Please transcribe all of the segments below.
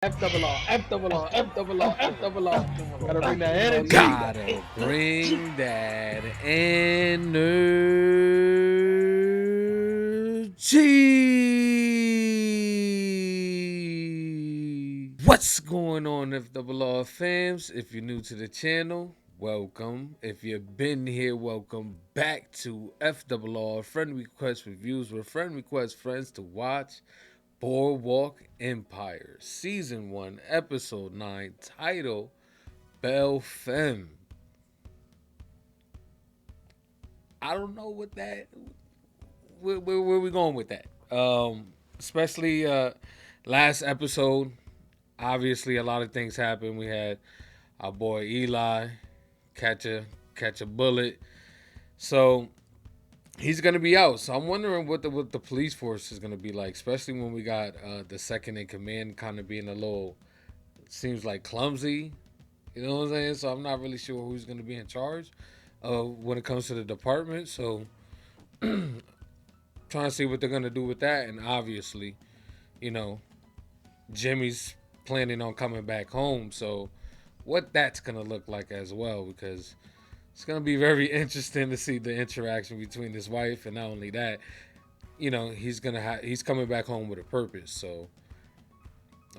F double R, F double R, F double R, F double R. Gotta bring that energy. Gotta bring that energy. What's going on, FRR fams? If you're new to the channel, welcome. If you've been here, welcome back to FRR Friend Request Reviews, where friend request friends to watch Boardwalk Empire, Season 1, Episode 9, title Belle Femme. I don't know what that. Where we going with that? Especially last episode. Obviously, a lot of things happened. We had our boy Eli catch a bullet, so he's gonna be out. So I'm wondering what the police force is gonna be like, especially when we got the second in command kind of being a little, seems like clumsy. You know what I'm saying? So I'm not really sure who's gonna be in charge when it comes to the department. So trying to see what they're gonna do with that. And obviously, you know, Jimmy's planning on coming back home. So what that's gonna look like as well, because it's gonna be very interesting to see the interaction between his wife, and not only that, you know, he's coming back home with a purpose. So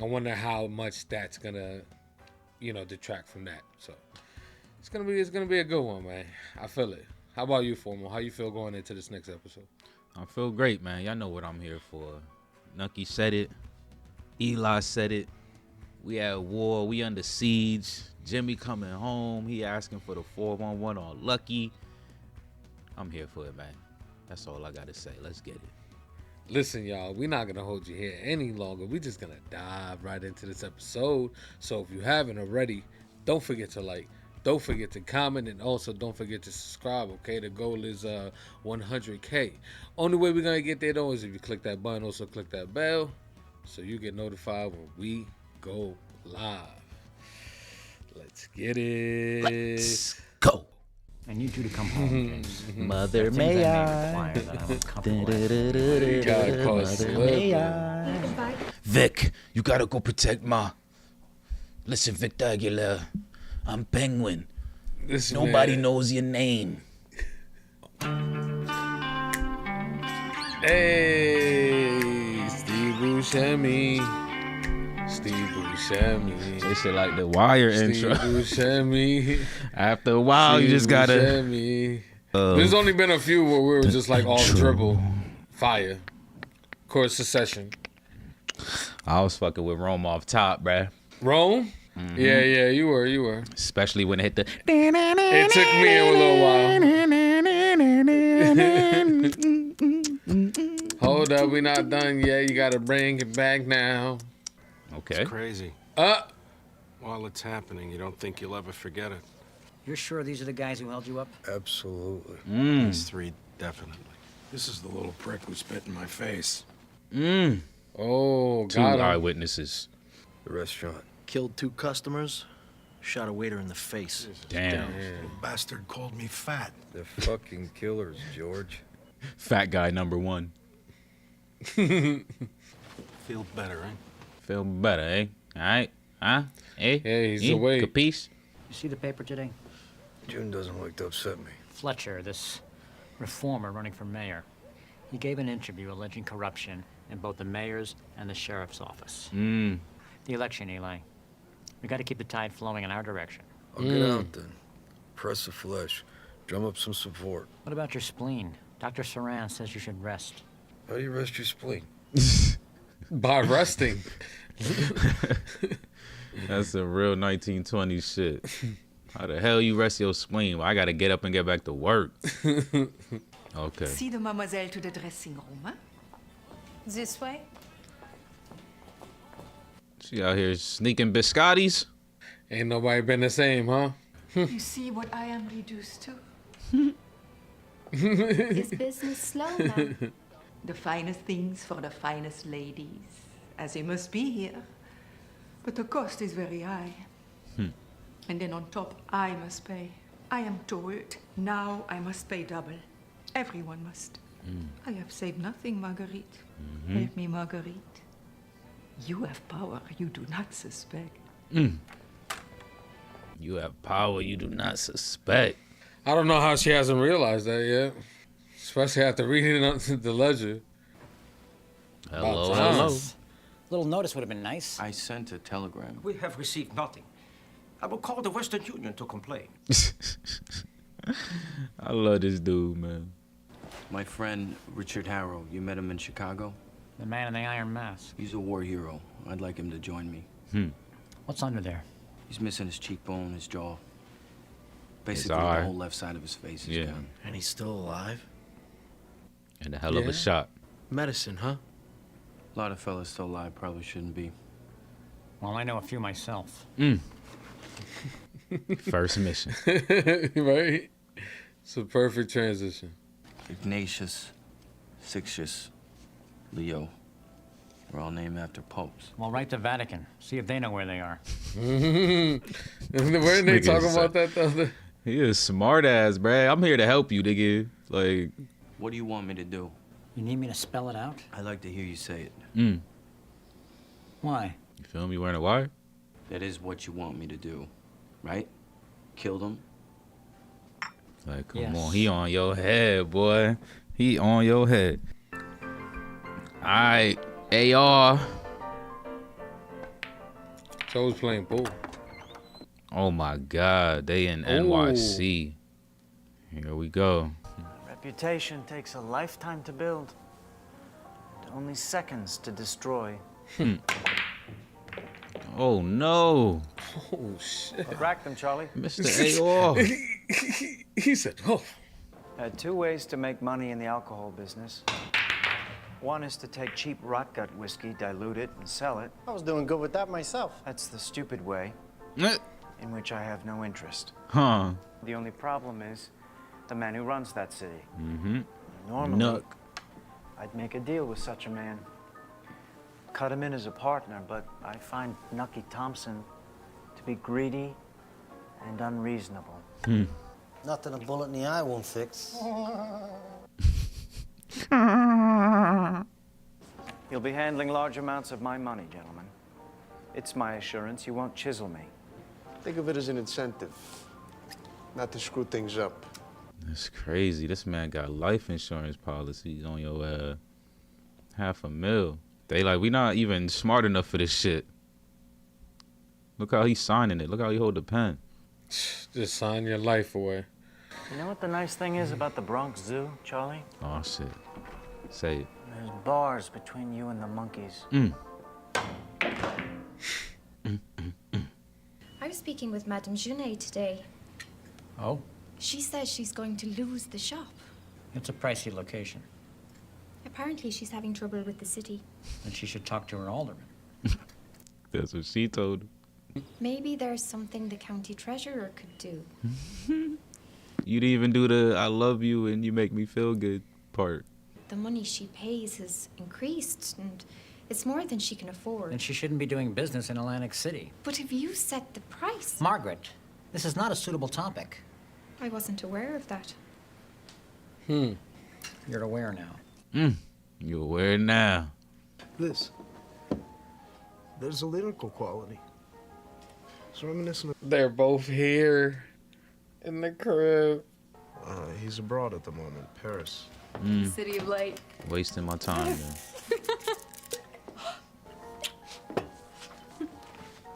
I wonder how much that's gonna, you know, detract from that. So it's gonna be a good one, man. I feel it. How about you, Formal? How you feel going into this next episode? I feel great, man. Y'all know what I'm here for. Nucky said it. Eli said it. We at war. We under siege. Jimmy coming home. He asking for the 411 on Lucky. I'm here for it, man. That's all I got to say. Let's get it. Listen, y'all, we're not going to hold you here any longer. We're just going to dive right into this episode. So if you haven't already, don't forget to like, don't forget to comment, and also don't forget to subscribe, okay? The goal is 100K. Only way we're going to get there, though, is if you click that button. Also click that bell so you get notified when we go live. Let's get it. Let's go. I need you to come home, Case. Mother, Things may I I? may require that I'm comfortable You gotta call Mother, slip. may I? Vic, you gotta go protect Ma. Listen, Victor Aguilera, I'm Penguin. This Nobody man. knows your name. Hey, Steve Buscemi. Steve Buscemi. This shit like the Wire Steve intro. Buscemi. After a while, you just gotta. Buscemi. There's only been a few where we were just like all dribble, fire. Of course, Secession. I was fucking with Rome off top, bruh. Rome? Yeah, you were. Especially when it hit the. It took me a little while. Hold up, we not done yet. You gotta bring it back now. Okay. It's crazy. While it's happening, you don't think you'll ever forget it. You're sure these are the guys who held you up? Absolutely. These three, definitely. This is the little prick who spit in my face. Oh, Two got him. eyewitnesses. The restaurant. Killed 2 customers, shot a waiter in the face. Damn. Little bastard called me fat. They're fucking killers, George. Fat guy number 1. Feel better, eh? Feel better, eh? All right? Huh? Eh? Yeah, he's awake. Capiche? You see the paper today? June doesn't like to upset me. Fletcher, this reformer running for mayor, he gave an interview alleging corruption in both the mayor's and the sheriff's office. The election, Eli. We got to keep the tide flowing in our direction. I'll get out then. Press the flesh. Drum up some support. What about your spleen? Dr. Saran says you should rest. How do you rest your spleen? By resting. That's a real 1920s shit. How the hell you rest your spleen? Well, I gotta get up and get back to work. Okay. See the mademoiselle to the dressing room, huh? This way? She out here sneaking biscottis. Ain't nobody been the same, huh? You see what I am reduced to? Is business slow now? The finest things for the finest ladies, as they must be here. But the cost is very high. And then on top, I must pay. I am told now I must pay double. Everyone must. I have saved nothing, Marguerite. Help me, Marguerite. You have power you do not suspect. You have power you do not suspect. I don't know how she hasn't realized that yet. Especially after reading the ledger. Hello, About time. hello. Little notice would have been nice. I sent a telegram. We have received nothing. I will call the Western Union to complain. I love this dude, man. My friend Richard Harrow, you met him in Chicago? The man in the iron mask. He's a war hero. I'd like him to join me. What's under there? He's missing his cheekbone, his jaw. Basically, eye. the whole left side of his face is gone. And he's still alive? And a hell of a shot. Medicine, huh? A lot of fellas still alive probably shouldn't be. Well, I know a few myself. First mission. Right? It's a perfect transition. Ignatius, Sixtus, Leo. They're all named after popes. Well, write to Vatican. See if they know where they are. Weren't they talking about that the other? He is smart ass, bruh. I'm here to help you, nigga. Like, What do you want me to do? You need me to spell it out? I'd like to hear you say it. Why? you feel me? Wearing a wire? That is what you want me to do, right? Kill them? Like, come Yes. on. He on your head, boy. He on your head. Alright. AR. Joe's playing pool. Oh my God. They in NYC. Here we go. Reputation takes a lifetime to build, and only seconds to destroy. Oh no. Oh, shit. Crack them, Charlie. Mr. AR. He said, oh. There are two ways to make money in the alcohol business. One is to take cheap rot gut whiskey, dilute it, and sell it. I was doing good with that myself. That's the stupid way, in which I have no interest. Huh. The only problem is the man who runs that city. Mm-hmm. Normally, Nuck. I'd make a deal with such a man. Cut him in as a partner, but I find Nucky Thompson to be greedy and unreasonable. Nothing a bullet in the eye won't fix. You'll be handling large amounts of my money, gentlemen. It's my assurance you won't chisel me. Think of it as an incentive, not to screw things up. That's crazy. This man got life insurance policies on your $500,000. They like, we not even smart enough for this shit. Look how he's signing it. Look how he hold the pen. Just sign your life away. You know what the nice thing is about the Bronx Zoo, Charlie? Oh shit. Say it. There's bars between you and the monkeys. I was speaking with Madame Junet today. Oh? She says she's going to lose the shop. It's a pricey location. Apparently, she's having trouble with the city. And she should talk to her alderman. That's what she told him. Maybe there's something the county treasurer could do. You didn't even do the I love you and you make me feel good part. The money she pays has increased, and it's more than she can afford. And she shouldn't be doing business in Atlantic City. But if you set the price... Margaret, this is not a suitable topic. I wasn't aware of that. You're aware now. You aware now. This. There's a lyrical quality. It's reminiscent of... They're both here in the crib. He's abroad at the moment, Paris. City of Light. Wasting my time, man.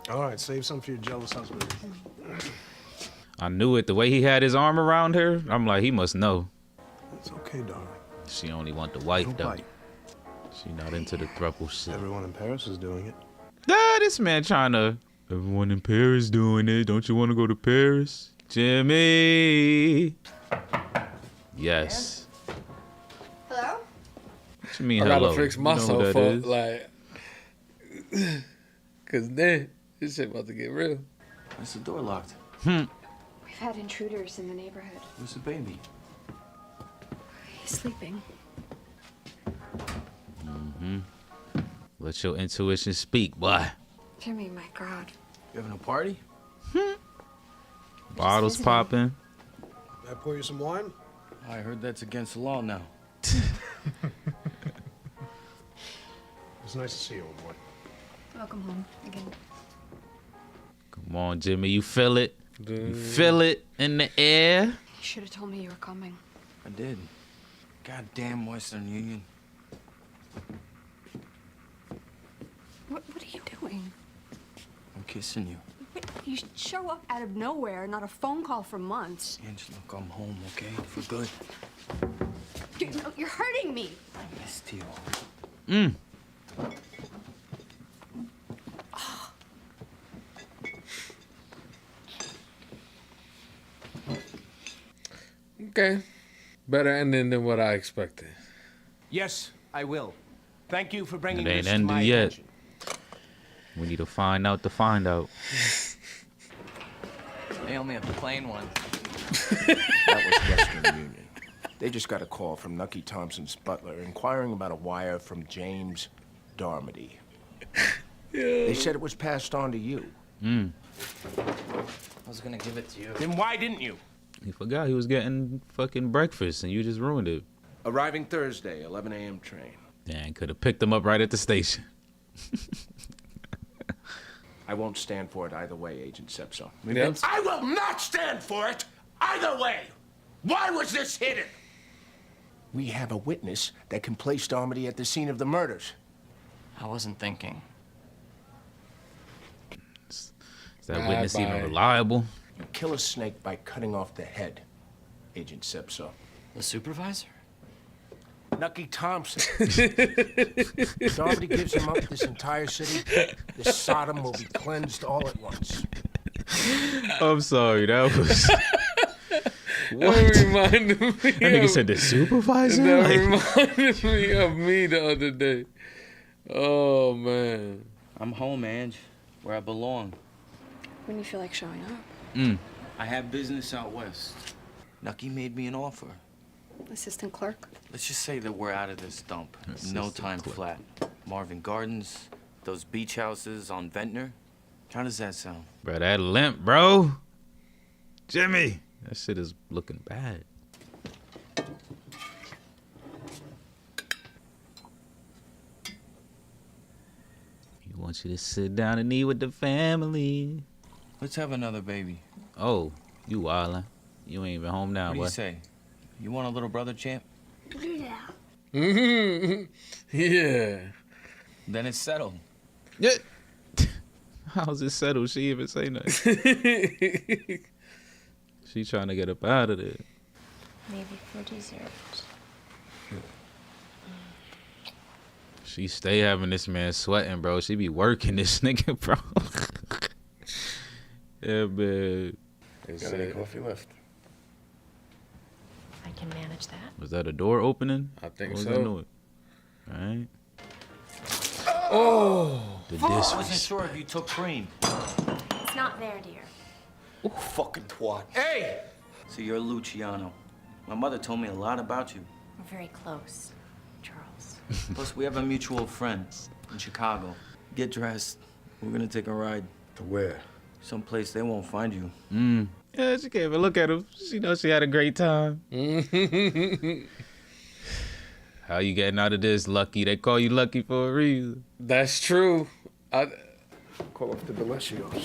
All right, save some for your jealous husband. I knew it. The way he had his arm around her, I'm like, he must know. It's okay, darling. She only want the wife, Don't though. bite. She not into the throuple shit. Everyone in Paris is doing it. This man trying to... Everyone in Paris doing it. Don't you want to go to Paris? Jimmy! Yes. Hello? What you mean, I hello? gotta fix You know myself who that up, is? like, cause then this shit about to get real. Why's the door locked? We've had intruders in the neighborhood. Where's the baby? He's sleeping. Let your intuition speak, boy. Jimmy, my God. You having a party? Bottles visiting. popping. Can I pour you some wine? I heard that's against the law now. It's nice to see you, old boy. Welcome home again. Come on, Jimmy. You feel it? You feel it in the air? You should have told me you were coming. I did. Goddamn Western Union. What are you doing? I'm kissing you. But you show up out of nowhere, not a phone call for months. Angela, come home, okay? For good. You're hurting me. I missed you. Okay. Better ending than what I expected. Yes, I will. Thank you for bringing It ain't this to ended my yet. attention. We need to find out to find out. They only have the plain one. That was Western Union. They just got a call from Nucky Thompson's butler inquiring about a wire from James Darmody. They said it was passed on to you. I was gonna give it to you. Then why didn't you? He forgot he was getting fucking breakfast and you just ruined it. Arriving Thursday, 11 a.m. train. Damn, could have picked him up right at the station. I won't stand for it either way, Agent Sepso. Yep. I will not stand for it either way. Why was this hidden? We have a witness that can place Darmody at the scene of the murders. I wasn't thinking. Is that witness even reliable? You kill a snake by cutting off the head, Agent Sepso. The supervisor? Nucky Thompson. Darmody gives him up this entire city. The Sodom will be cleansed all at once. I'm sorry, that was... What? That reminded me That nigga said the supervisor? That Like- reminded me of me the other day. Oh, man. I'm home, Ange, where I belong. When you feel like showing up. I have business out west. Nucky made me an offer. Assistant clerk. Let's just say that we're out of this dump. No time flat. Marvin Gardens, those beach houses on Ventnor. How does that sound? Bro, that limp, bro. Jimmy. That shit is looking bad. He wants you to sit down and eat with the family. Let's have another baby. Oh, you wildin'. You ain't even home now, What do boy. you say? You want a little brother, champ? Yeah. Yeah. Then it's settled. Yeah. How's it settled? She even say nothing. She trying to get up out of there. Maybe for dessert. She stay having this man sweating, bro. She be working this nigga, bro. Yeah, man. Got any coffee left? I can manage that. Was that a door opening? I think What was so. that noise? All right. Oh. The I wasn't disrespect. sure if you took cream. It's not there, dear. Fucking twat. Hey! So you're Luciano. My mother told me a lot about you. We're very close, Charles. Plus, we have a mutual friend in Chicago. Get dressed. We're gonna take a ride. To where? Someplace they won't find you. Yeah, she can't even look at him. She knows she had a great time. How you getting out of this, Lucky? They call you Lucky for a reason. That's true. Call off the Delicios.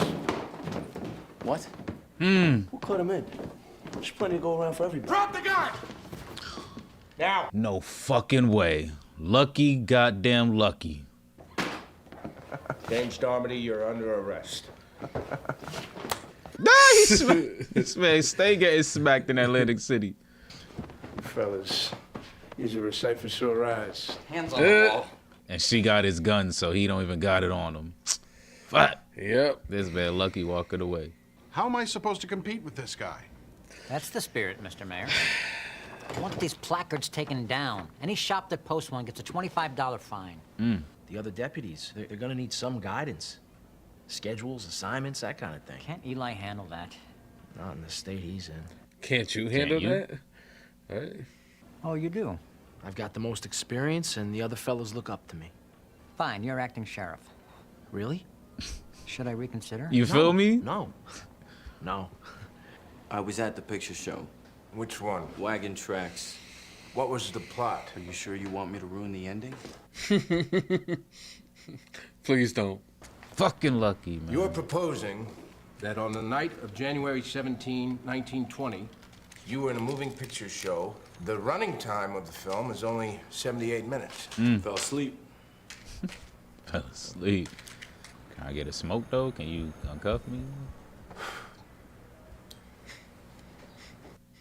What? Who cut him in? There's plenty to go around for everybody. Drop the gun! Now. No fucking way. Lucky, goddamn Lucky. James Darmody, you're under arrest. This man stay getting smacked in Atlantic City. Fellas, these are a sight for sore eyes. Hands on the wall. And she got his gun, so he don't even got it on him. Fuck. Yep. This man Lucky walking away. How am I supposed to compete with this guy? That's the spirit, Mr. Mayor. I want these placards taken down. Any shop that posts one gets a $25 fine. The other deputies, they're gonna need some guidance. Schedules, assignments, that kind of thing. Can't Eli handle that? Not in the state he's in. Can't you handle you? that? Right. Oh, you do? I've got the most experience, and the other fellas look up to me. Fine, you're acting sheriff. Really? Should I reconsider? You feel me? No. No. I was at the picture show. Which one? Wagon tracks. What was the plot? Are you sure you want me to ruin the ending? Please don't. fucking lucky, man. You're proposing that on the night of January 17, 1920, you were in a moving picture show. The running time of the film is only 78 minutes. Fell asleep. Fell asleep. Can I get a smoke, though? Can you uncuff me?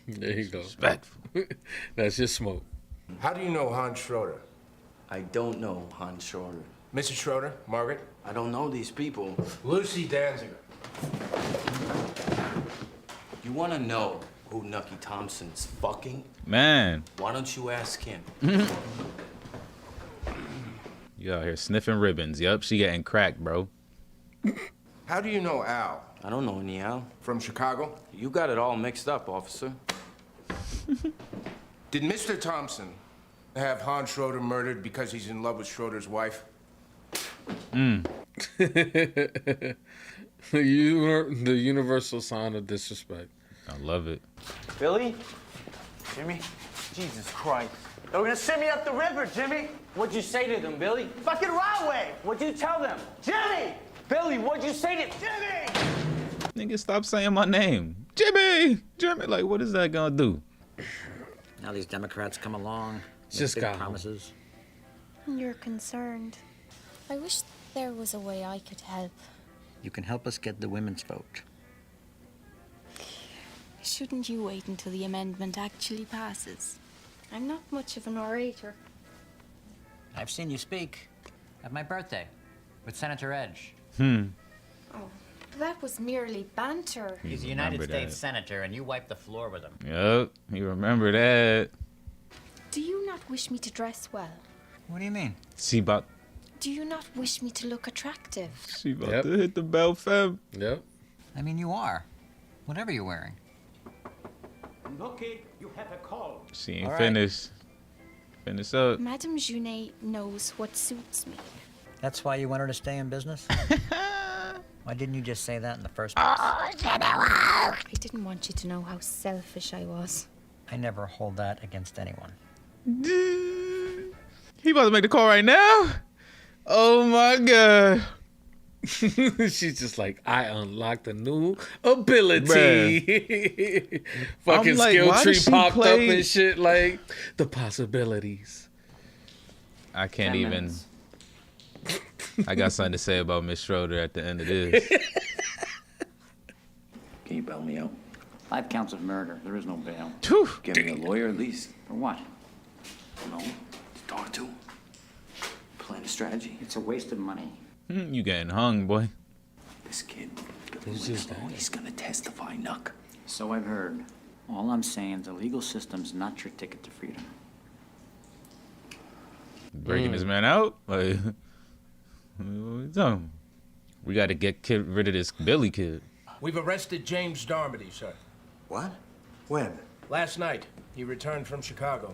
There you go. Respectful. That's your smoke. How do you know Hans Schroeder? I don't know Hans Schroeder. Mrs. Schroeder? Margaret? I don't know these people. Lucy Danziger. You want to know who Nucky Thompson's fucking? Man. Why don't you ask him? You out here sniffing ribbons. Yup, she getting cracked, bro. How do you know Al? I don't know any Al. From Chicago? You got it all mixed up, officer. Did Mr. Thompson have Hans Schroeder murdered because he's in love with Schroeder's wife? The universal sign of disrespect. I love it. Billy? Jimmy? Jesus Christ. They're gonna send me up the river, Jimmy. What'd you say to them, Billy? Fucking Rahway. What'd you tell them? Jimmy! Billy, what'd you say to Jimmy? Nigga, stop saying my name. Jimmy! Jimmy, like, what is that gonna do? Now these Democrats come along. Just big got promises. You're concerned. I wish there was a way I could help. You can help us get the women's vote. Shouldn't you wait until the amendment actually passes? I'm not much of an orator. I've seen you speak at my birthday with Senator Edge. Oh, that was merely banter. He's a United States Senator, and you wiped the floor with him. Yup, you remember that. Do you not wish me to dress well? What do you mean? She about Do you not wish me to look attractive? to hit the Belle Femme. Yep. I mean, you are. Whatever you're wearing. Nucky, you have a call. She ain't All right. finished. Finish up. Madame Junet knows what suits me. That's why you want her to stay in business? Why didn't you just say that in the first place? I didn't want you to know how selfish I was. I never hold that against anyone. He about to make the call right now? Oh my God. She's just like, I unlocked a new ability. Fucking like, skill why tree does she popped up play- and shit. Like, the possibilities. I can't 10 even. minutes. I got something to say about Miss Schroeder at the end of this. Can you bail me out? 5 counts of murder. There is no bail. Get me a lawyer at least. For what? No, to talk to. Plan a strategy. It's a waste of money. You getting hung, boy. This kid, Who's this guy? he's gonna testify, Nuck. So I've heard. All I'm saying, the legal system's not your ticket to freedom. Breaking this man out? Like, what we talking? We got to get rid of this Billy kid. We've arrested James Darmody, sir. What? When? Last night, he returned from Chicago.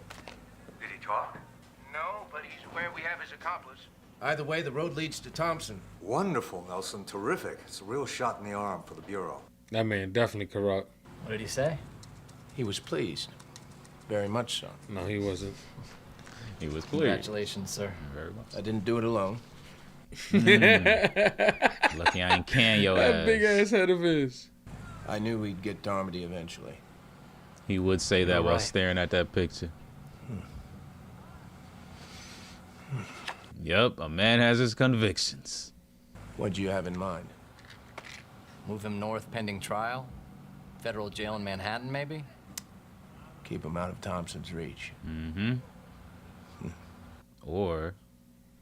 Did he talk? No, but he's aware we have his accomplice. Either way, the road leads to Thompson. Wonderful, Nelson. Terrific. It's a real shot in the arm for the Bureau. That man definitely corrupt. What did he say? He was pleased. Very much so. No, he wasn't. He was clear. Congratulations, sir. Very much. I didn't do it alone. Lucky I ain't can your That ass. big ass head of his. I knew we'd get Darmody eventually. He would say that while right. staring at that picture. Yup, a man has his convictions. What do you have in mind? Move him north pending trial? Federal jail in Manhattan, maybe? Keep him out of Thompson's reach. Or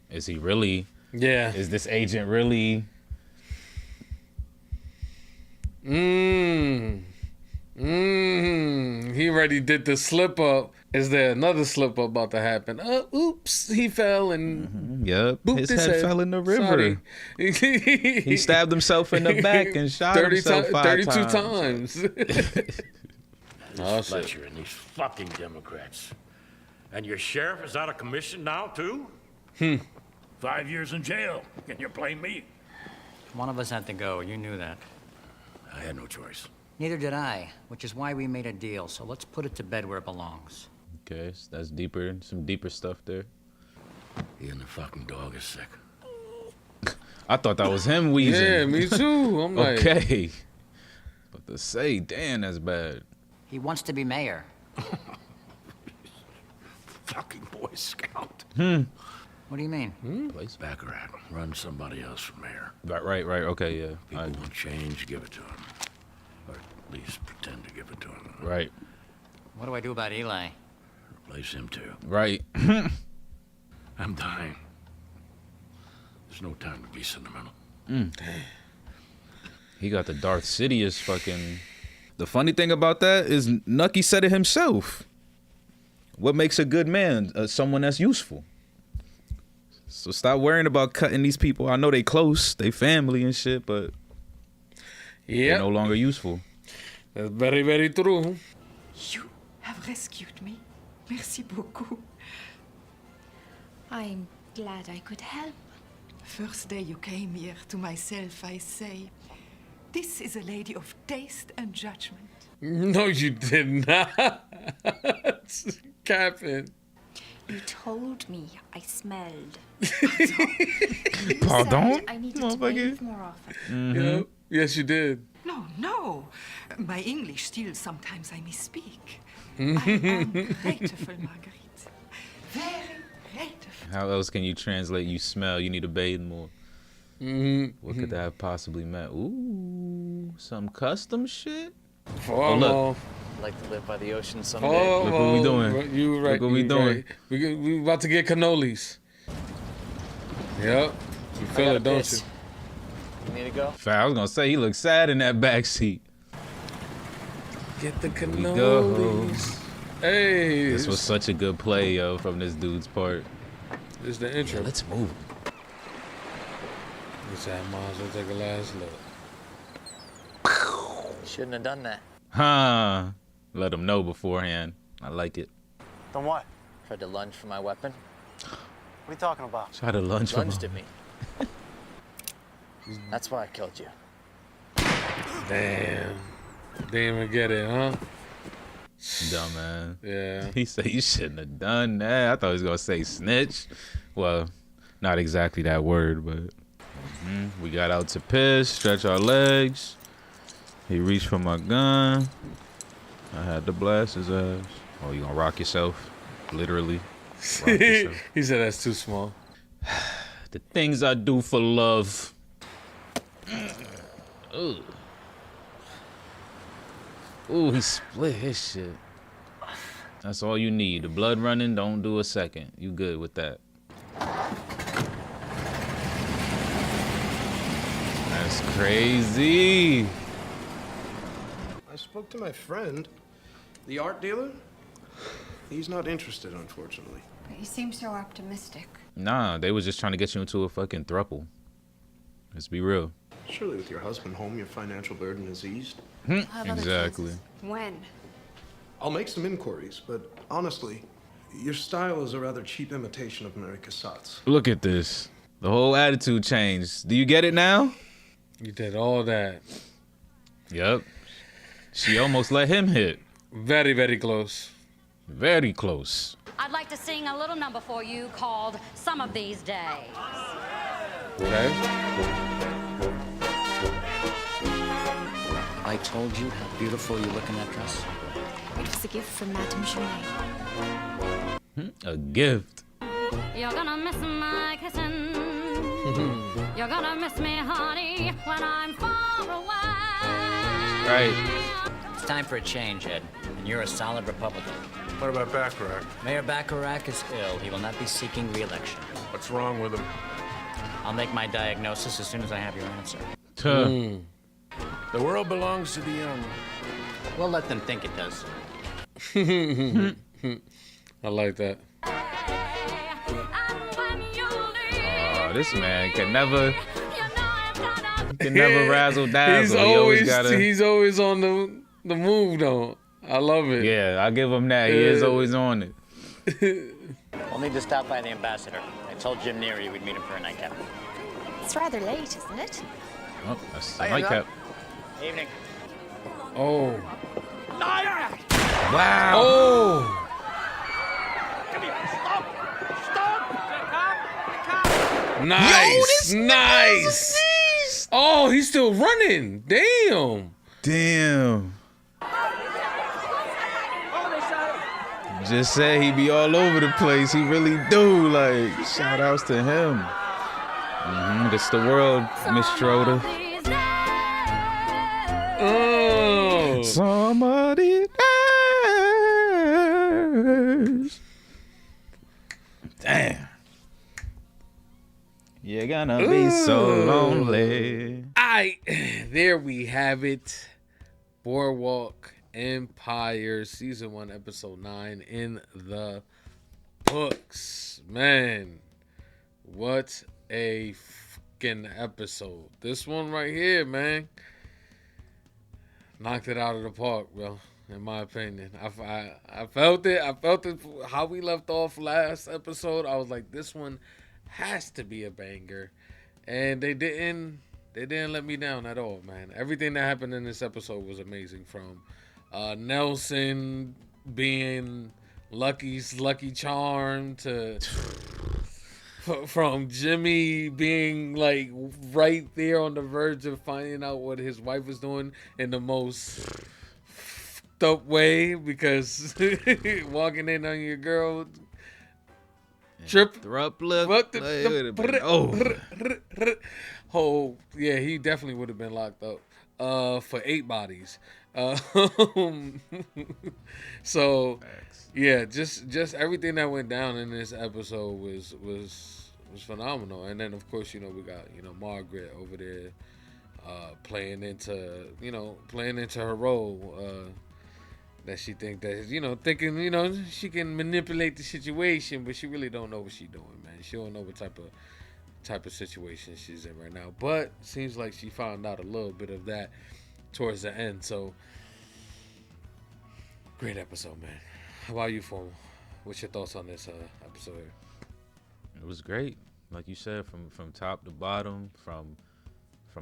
is he really? Yeah. Is this agent really? He already did the slip up. Is there another slip up about to happen? Oops, he fell and Yup, booped his head fell in the river. Sorry. He stabbed himself in the back and shot 30 himself 32 5 times. Oh, shit. Fletcher and these fucking Democrats. And your sheriff is out of commission now, too? 5 years in jail, and you blame me? One of us had to go. You knew that. I had no choice. Neither did I, which is why we made a deal. So let's put it to bed where it belongs. Okay, so that's deeper, some deeper stuff there. He and the fucking dog is sick. I thought that was him wheezing. Yeah, me too. I'm like, okay. But to say, damn, that's bad. He wants to be mayor. Fucking Boy Scout. What do you mean? Place Baccarat. Run somebody else for mayor. Right. Okay, yeah. People want change, give it to him. Or at least pretend to give it to him. Right. What do I do about Eli? Replace him too. Right. I'm dying. There's no time to be sentimental. He got the Darth Sidious fucking... The funny thing about that is Nucky said it himself. What makes a good man? Someone that's useful. So stop worrying about cutting these people. I know they close, they family and shit, but they're no longer useful. That's very, very true. You have rescued me. Merci beaucoup. I'm glad I could help. First day you came here, to myself I say, this is a lady of taste and judgment. No, you did not. Capping. You told me I smelled. Pardon? Said I needed to bathe more often. Yep. Yes, you did. No. My English still sometimes I misspeak. I am grateful, Marguerite. Very grateful. How else can you translate you smell, you need to bathe more? What could that have possibly meant? Ooh, some custom shit? Oh, look. Like to live by the ocean someday. Oh, Look what we doing. You right. Look what we doing. Right. We about to get cannolis. Yep. You feel it, don't you? You need to go? I was gonna say he looks sad in that back seat. Get the Here we go. cannolis. Hey. This was such a good play, yo, from this dude's part. This is the intro. Yeah, let's move. Guess I might as well take a last look. Shouldn't have done that. Huh. Let him know beforehand. I like it. Then what? Tried to lunge for my weapon. What are you talking about? Try to lunge for Lunged him. at me. That's why I killed you. Damn. Didn't even get it, huh? Dumbass. Yeah. He said you shouldn't have done that. I thought he was gonna say snitch. Well, not exactly that word, but we got out to piss, stretch our legs. He reached for my gun. I had to blast his ass. Oh, you gonna rock yourself? Literally. Rock yourself. He said that's too small. The things I do for love. Ooh. Ooh, he split his shit. That's all you need. The blood running, don't do a second. You good with that. That's crazy. I spoke to my friend, the art dealer. He's not interested, unfortunately. But you seem so optimistic. Nah, they was just trying to get you into a fucking throuple. Let's be real. Surely with your husband home, your financial burden is eased. Exactly. When? I'll make some inquiries, but honestly, your style is a rather cheap imitation of Mary Cassatt's. Look at this. The whole attitude changed. Do you get it now? You did all that. Yep. She almost let him hit. Very, very close. Very close. I'd like to sing a little number for you called Some of These Days. Okay. I told you how beautiful you look in that dress. It was a gift from Madame Junet. A gift. You're gonna miss my kissing. You're gonna miss me, honey, when I'm far away. Right. It's time for a change, Ed. And you're a solid Republican. What about Baccarat? Mayor Baccarat is ill. He will not be seeking re-election. What's wrong with him? I'll make my diagnosis as soon as I have your answer. The world belongs to the young. We'll let them think it does. I like that. Oh, this man can never razzle dazzle. He's always on the move though. I love it. Yeah, I give him that. He is always on it. We'll need to stop by the ambassador. I told Jim Neary we'd meet him for a nightcap. It's rather late, isn't it? Oh, that's the nightcap. Evening. Oh. Wow. Oh. Nice. Nice. Oh, he's still running. Damn. Just said he be all over the place. He really do. Like, shout outs to him. This the world, Miss Schroeder. Oh. Somebody else. Damn. You're gonna be so lonely. There we have it. Boardwalk Empire Season 1, Episode 9 in the books. Man, what a fucking episode. This one right here, man, knocked it out of the park, bro, in my opinion. I felt it. I felt it how we left off last episode. I was like, this one has to be a banger. And they didn't let me down at all, man. Everything that happened in this episode was amazing. From Nelson being Lucky's lucky charm to from Jimmy being like right there on the verge of finding out what his wife was doing in the most fucked up way, because walking in on your girl trip oh yeah, he definitely would have been locked up for 8 bodies. So yeah, just everything that went down in this episode was phenomenal. And then of course, we got Margaret over there playing into her role, that she think that thinking she can manipulate the situation, but she really don't know what she's doing, man. She don't know what type of situation she's in right now. But seems like she found out a little bit of that towards the end. So great episode, man. How about you, Formal? What's your thoughts on this episode here? It was great, like you said, from top to bottom, from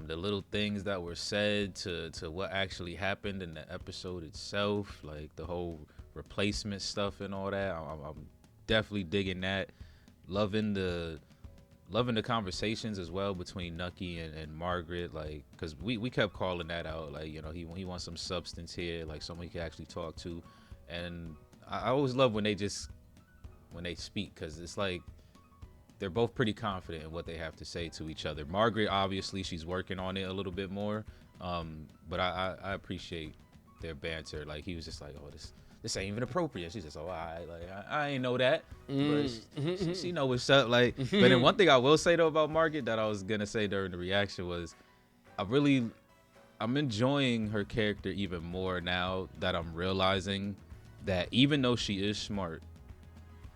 the little things that were said to what actually happened in the episode itself, like the whole replacement stuff and all that. I'm definitely digging that. Loving the conversations as well between Nucky and Margaret, like, because we kept calling that out, like, he wants some substance here, like someone he can actually talk to. And I always love when they speak, because it's like they're both pretty confident in what they have to say to each other. Margaret, obviously, she's working on it a little bit more, but I appreciate their banter. Like, he was just like, oh, this ain't even appropriate. She's just, oh, I ain't know that. But she know what's up. Like, but then one thing I will say though about Margaret that I was gonna say during the reaction was, I'm enjoying her character even more now that I'm realizing that even though she is smart,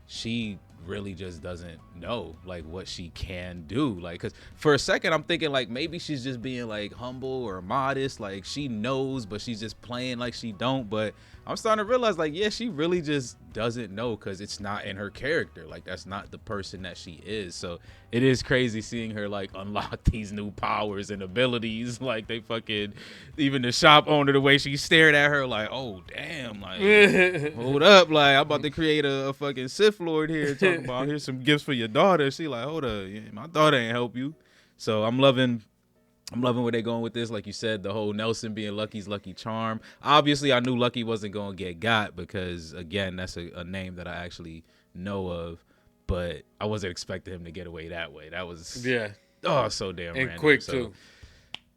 she really just doesn't know like what she can do. Like, because for a second I'm thinking like maybe she's just being like humble or modest, like she knows but she's just playing like she don't. But I'm starting to realize like, yeah, she really just doesn't know, because it's not in her character. Like, that's not the person that she is. So it is crazy seeing her like unlock these new powers and abilities. Like, they fucking, even the shop owner, the way she stared at her like, oh damn, like hold up, like I'm about to create a fucking Sith Lord here, talking about here's some gifts for your daughter. She like, hold up, my daughter ain't help you. So I'm loving where they're going with this. Like you said, the whole Nelson being Lucky's lucky charm. Obviously, I knew Lucky wasn't going to get got, because, again, that's a name that I actually know of. But I wasn't expecting him to get away that way. That was, so damn random. And quick, too.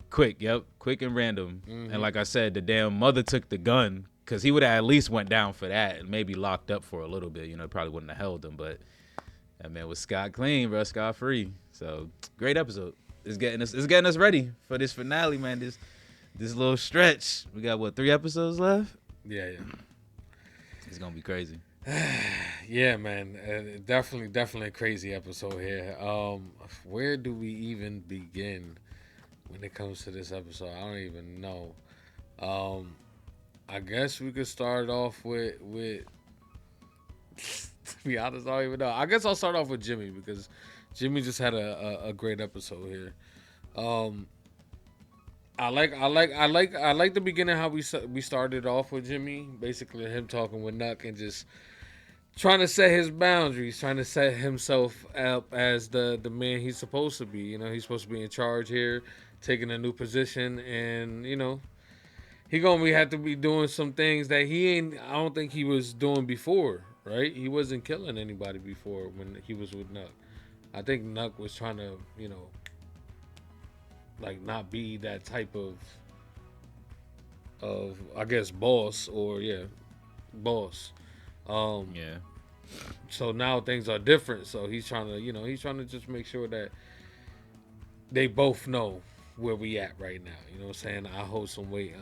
Quick, yep. Quick and random. And like I said, the damn mother took the gun, because he would have at least went down for that and maybe locked up for a little bit. Probably wouldn't have held him. But that man was scot clean, bro. Scot free. So, great episode. It's getting us ready for this finale, man. This little stretch. We got 3 episodes left? Yeah. It's gonna be crazy. Yeah, man. Definitely a crazy episode here. Where do we even begin when it comes to this episode? I don't even know. I guess we could start off with to be honest, I don't even know. I guess I'll start off with Jimmy, because Jimmy just had a great episode here. I like the beginning, how we started off with Jimmy, basically him talking with Nuck and just trying to set his boundaries, trying to set himself up as the man he's supposed to be. You know, he's supposed to be in charge here, taking a new position, and you know, he gonna have to be doing some things that I don't think he was doing before, right? He wasn't killing anybody before when he was with Nuck. I think Nuck was trying to, you know, like not be that type of I guess boss boss. Yeah. So now things are different. So he's trying to just make sure that they both know where we at right now. You know what I'm saying? I hold some weight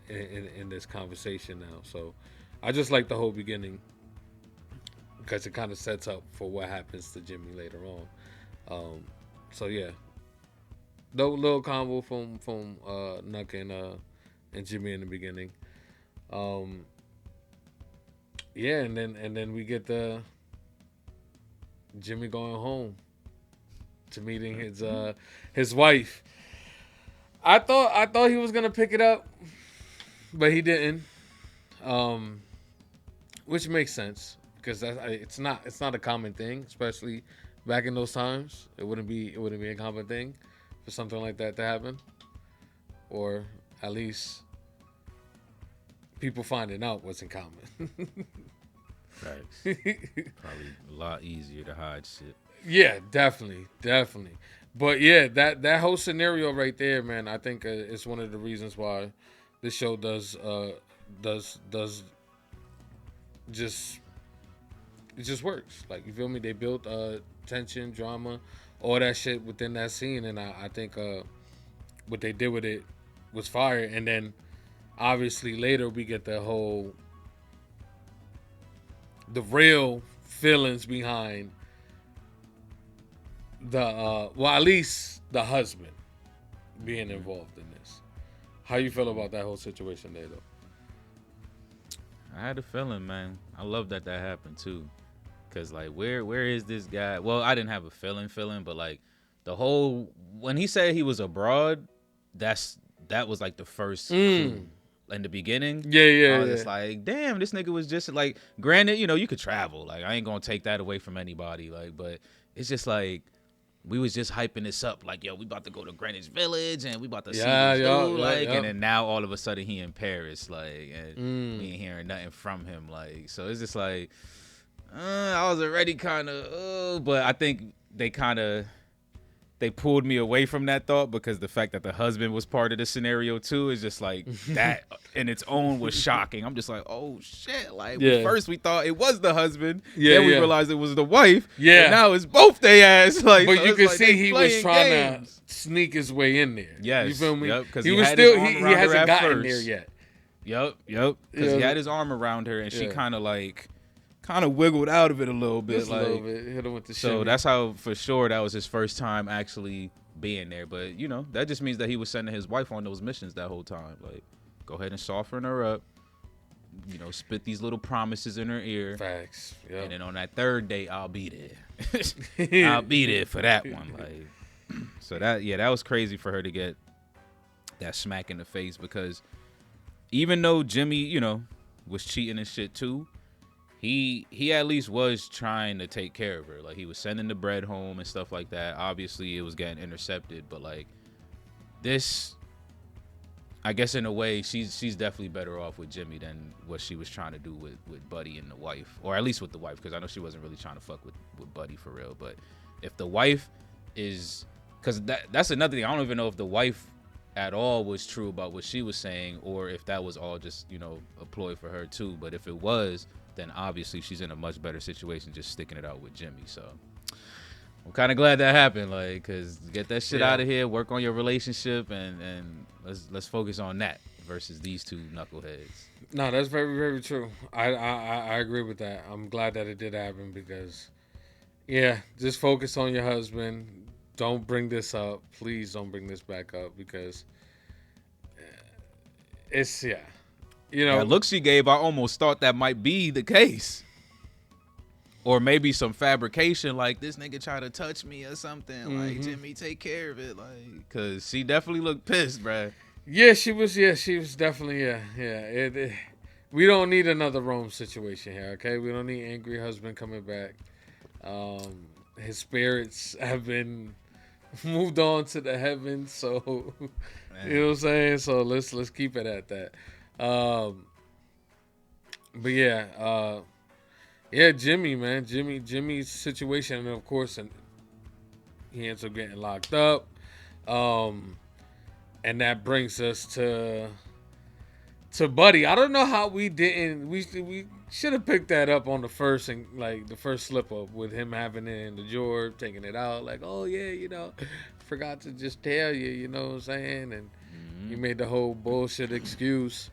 in this conversation now. So I just like the whole beginning because it kind of sets up for what happens to Jimmy later on. So yeah, little combo from Nuck and Jimmy in the beginning. Yeah, and then we get the Jimmy going home to meeting his wife. I thought he was gonna pick it up, but he didn't. Which makes sense because it's not a common thing, especially back in those times. It wouldn't be a common thing for something like that to happen, or at least people finding out wasn't common. Facts. Probably a lot easier to hide shit. Yeah, definitely. But yeah, that whole scenario right there, man, I think it's one of the reasons why this show does just it just works. Like, you feel me? They built tension, drama, all that shit within that scene, and I think what they did with it was fire. And then obviously later we get the real feelings behind at least the husband being involved in this. How you feel about that whole situation there, though? I had a feeling, man. I love that happened too, cause like where is this guy? Well, I didn't have a feeling, but like the whole when he said he was abroad, that was like the first clue. In the beginning, I was just like, damn, this nigga was just like, granted, you know, you could travel, like I ain't gonna take that away from anybody, like, but it's just like we was just hyping this up, like, yo, we about to go to Greenwich Village and we about to see this dude, and then now all of a sudden he in Paris, like, and we ain't hearing nothing from him, like, so it's just like, I was already kind of, but I think they pulled me away from that thought because the fact that the husband was part of the scenario too is just like that in its own was shocking. I'm just like, oh shit! Like first we thought it was the husband, then we realized it was the wife. Yeah, and now it's both they ass. Like, but so you can like see he was trying to sneak his way in there. Yes, you feel me? Yep, because he hasn't gotten there yet. Yep. Because he had his arm around her and she kind of wiggled out of it a little bit. Just like, a little bit. Hit him with the so shimmy. that's how, for sure, that was his first time actually being there. But, you know, that just means that he was sending his wife on those missions that whole time. Like, go ahead and soften her up. You know, spit these little promises in her ear. Facts. Yep. And then on that third date, I'll be there. I'll be there for that one. Like, so that was crazy for her to get that smack in the face, because even though Jimmy, you know, was cheating and shit too, he at least was trying to take care of her. Like, he was sending the bread home and stuff like that. Obviously, it was getting intercepted, but like this, I guess in a way, she's definitely better off with Jimmy than what she was trying to do with Buddy and the wife, or at least with the wife, because I know she wasn't really trying to fuck with Buddy for real. But if the wife is, because that's another thing. I don't even know if the wife at all was true about what she was saying, or if that was all just, you know, a ploy for her too. But if it was, then obviously she's in a much better situation just sticking it out with Jimmy. So I'm kind of glad that happened, like, because get that shit out of here, work on your relationship, and let's focus on that versus these two knuckleheads. No, that's very, very true. I agree with that. I'm glad that it did happen because, yeah, just focus on your husband. Don't bring this up. Please don't bring this back up, because it's, you know. That look she gave, I almost thought that might be the case. Or maybe some fabrication, like, this nigga tried to touch me or something. Like, Jimmy, take care of it. Like, because she definitely looked pissed, bruh. Yeah, she was definitely, We don't need another Rome situation here, okay? We don't need angry husband coming back. His spirits have been moved on to the heavens, so you know what I'm saying. So let's keep it at that. But yeah, Jimmy, man, Jimmy's situation, and of course, and he ends up getting locked up, and that brings us to Buddy. I don't know how we didn't. We should have picked that up on the first and like the first slip up with him having it in the drawer, taking it out. Like, oh yeah, forgot to just tell you. You know what I'm saying? And he made the whole bullshit excuse.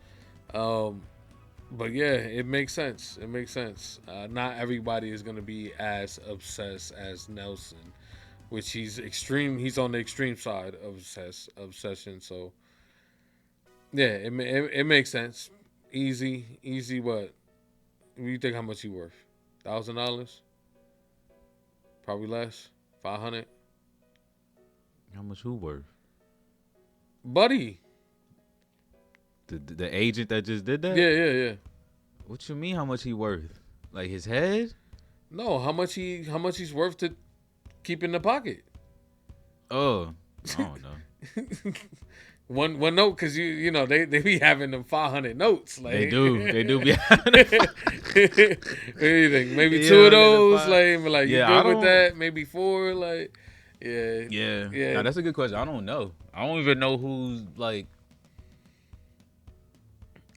But yeah, it makes sense. It makes sense. Not everybody is gonna be as obsessed as Nelson, which he's extreme. He's on the extreme side of obsession. So yeah, it makes sense. Easy. What do you think? How much he worth? $1,000? Probably less. 500. How much who worth? Buddy. The agent that just did that? Yeah. What you mean? How much he worth? Like his head? No, how much he's worth to keep in the pocket? Oh, I don't know. One note, because you know they be having them 500 notes. Like they do be having. What do you think? Maybe two of those. Like yeah, you good with that? Maybe 4. Like yeah. Yeah. Nah, that's a good question. I don't know. I don't even know who's like.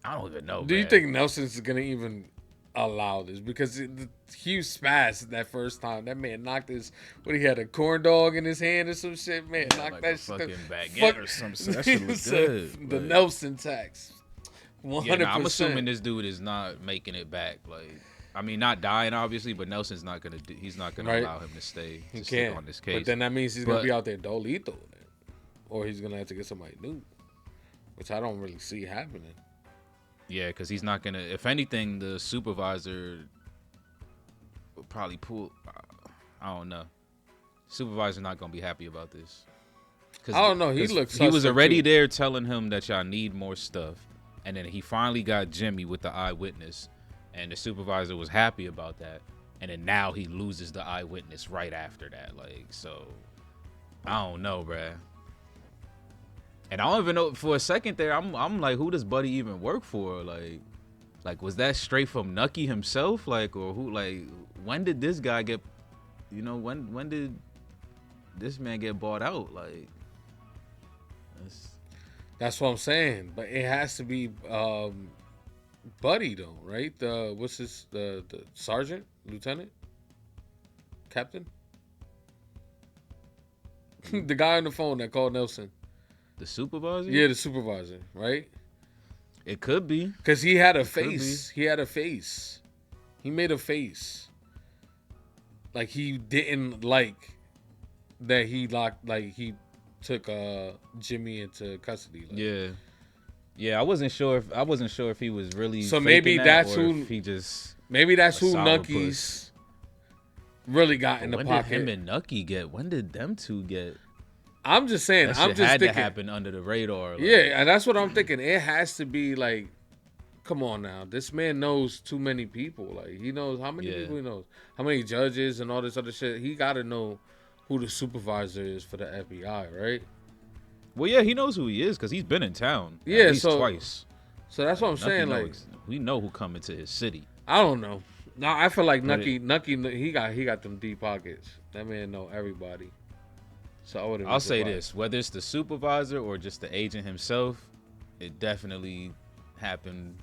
I don't even know. Do you think Nelson's gonna even allow this? Because the huge spaz that first time, that man knocked his. What, he had a corn dog in his hand or some shit. Man, knocked like that a shit. fucking baguette or something. That shit was good. The Nelson tax. 100%. Yeah, I'm assuming this dude is not making it back. Like, I mean, not dying obviously, but Nelson's not gonna. He's not gonna allow him to stay. He sit can't on this case. But then that means he's gonna be out there dolito, then, or he's gonna have to get somebody new, which I don't really see happening. Yeah, because he's not gonna. If anything, the supervisor will probably pull. I don't know. Supervisor's not gonna be happy about this. I don't know. He was already there telling him that y'all need more stuff, and then he finally got Jimmy with the eyewitness, and the supervisor was happy about that, and then now he loses the eyewitness right after that. Like, so I don't know, bruh. And I don't even know, for a second there, I'm like, who does Buddy even work for? Like was that straight from Nucky himself? Like, or who? Like, when did this guy get? When did this man get bought out? Like, that's what I'm saying. But it has to be Buddy though, right? What's his the sergeant, lieutenant, captain? The guy on the phone that called Nelson. The supervisor? Yeah, the supervisor, right? It could be. Because he had a face. He had a face. He made a face. Like he didn't like that he took Jimmy into custody. Like. Yeah, I wasn't sure if he was really. So maybe that's who he just. Maybe that's who Nucky's really got in the pocket. When did him and Nucky get? When did them two get? I'm just saying. That I'm shit just had thinking. To happen under the radar. Like. Yeah, and that's what I'm thinking. It has to be like, come on now. This man knows too many people. Like he knows how many people he knows, how many judges and all this other shit. He got to know who the supervisor is for the FBI, right? Well, yeah, he knows who he is because he's been in town. Yeah, at least so twice. So that's what I'm saying. Like we know who come into his city. I don't know. No, I feel like Nucky, he got them deep pockets. That man know everybody. So I'll say this: whether it's the supervisor or just the agent himself, it definitely happened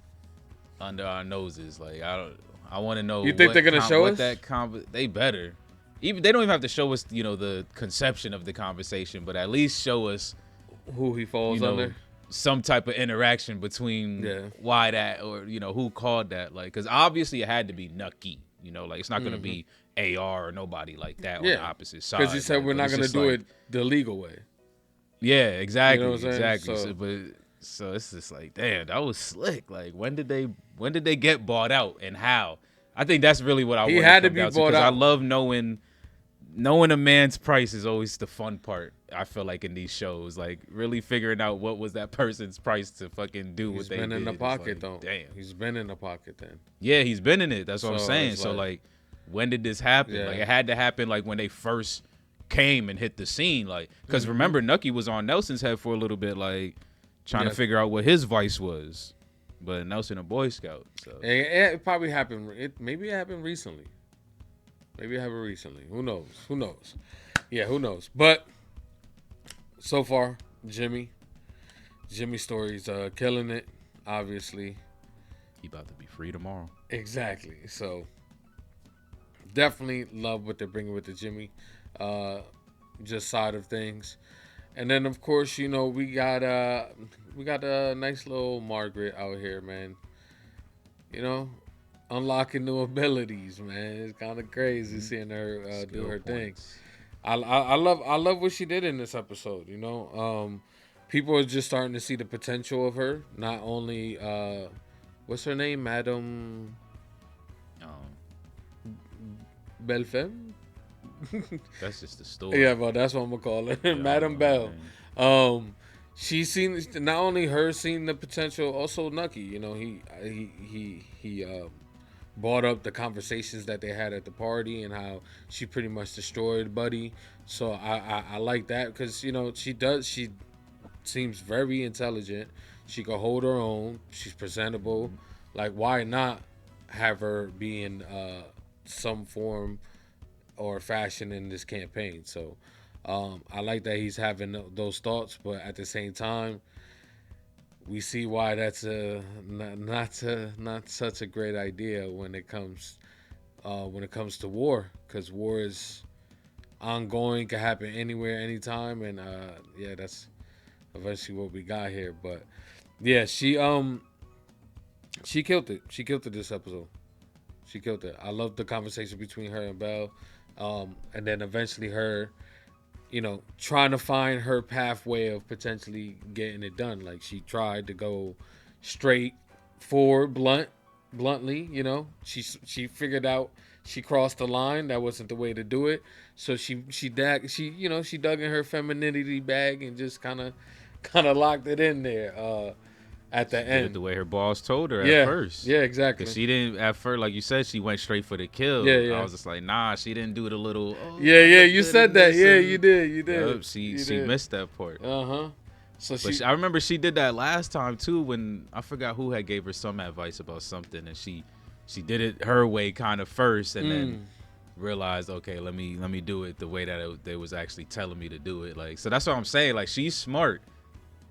under our noses. Like I want to know. You think they're gonna show us that? They better. Even they don't even have to show us, the conception of the conversation, but at least show us who he falls under. Some type of interaction between why that, or who called that. Like, because obviously it had to be Nucky. Like it's not gonna be AR or nobody like that on the opposite side. Because he said we're not gonna do it the legal way. Yeah, exactly, exactly. So, So it's just like, damn, that was slick. Like, when did they get bought out and how? I think that's really what I want. He had to be bought out. I love knowing a man's price is always the fun part. I feel like in these shows, like really figuring out what was that person's price to fucking do what they did. He's been in the pocket like, though. Damn. He's been in the pocket then. Yeah, he's been in it. That's what I'm So saying. it's So like- like, when did this happen? Yeah. Like it had to happen like when they first came and hit the scene. Like, because Mhm. remember Nucky was on Nelson's head for a little bit, like trying Yeah. to figure out what his vice was. But Nelson a Boy Scout, so It probably happened. Maybe it happened recently. Maybe it happened recently. Who knows? Who knows? Yeah, who knows? But so far, Jimmy Story's killing it. Obviously, he about to be free tomorrow. Exactly. So definitely love what they're bringing with the Jimmy just side of things. And then of course, you know, we got a nice little Margaret out here, man. You know, unlocking new abilities, man. It's kind of crazy seeing her do her thing. I love what she did in this episode, you know. People are just starting to see the potential of her. Not only what's her name? Madam Belle Femme? That's just the story. Yeah, but that's what I'm gonna call her. Yeah, Madam Belle. She's seen, not only her seeing the potential, also Nucky. You know, he brought up the conversations that they had at the party and how she pretty much destroyed Buddy. So I like that because, you know, she seems very intelligent. She can hold her own. She's presentable. Like, why not have her be in some form or fashion in this campaign? So I like that he's having those thoughts, but at the same time, we see why that's not such a great idea when it comes to war, because war is ongoing, can happen anywhere, anytime, and yeah, that's eventually what we got here. But yeah, she killed it. She killed it this episode. She killed it. I love the conversation between her and Belle, and then eventually her, you know, trying to find her pathway of potentially getting it done. Like, she tried to go straight forward, bluntly, you know. She figured out she crossed the line. That wasn't the way to do it. So she dug in her femininity bag and just kind of locked it in there at the Did end. it the way her boss told her Yeah, at first. yeah, exactly. Because she didn't, at first, like you said, she went straight for the kill. Yeah, yeah. I was just like, nah, she didn't do the little, Yeah, I look you good said in that. this, Yeah, and- you did. Yup, You she did. missed that part. Uh-huh. So But I remember she did that last time too, when I forgot who had gave her some advice about something, and she did it her way kind of first, and then realized, okay, let me do it the way that they was actually telling me to do it. Like, so that's what I'm saying. Like, she's smart,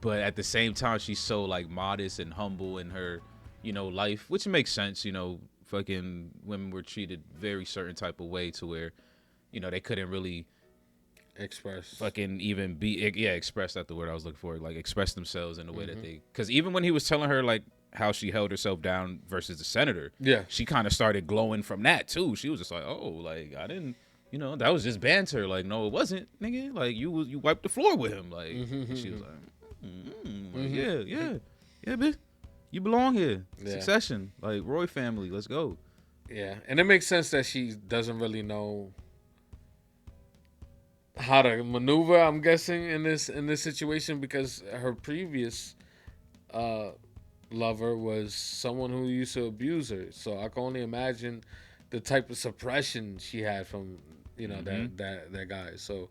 but at the same time, she's so like modest and humble in her, you know, life, which makes sense. You know, fucking women were treated very certain type of way to where, you know, they couldn't really express express, that's the word I was looking for, like express themselves in the way that they, because even when he was telling her like how she held herself down versus the senator, yeah, she kind of started glowing from that too. She was just like, oh, like I didn't, you know, that was just banter. Like, no, it wasn't, nigga. Like, you wiped the floor with him. Like, and she was like, like, yeah, bitch, you belong here. Yeah. Succession, like Roy family, let's go. Yeah, and it makes sense that she doesn't really know how to maneuver, I'm guessing, in this situation, because her previous lover was someone who used to abuse her. So I can only imagine the type of suppression she had from, you know, that guy. So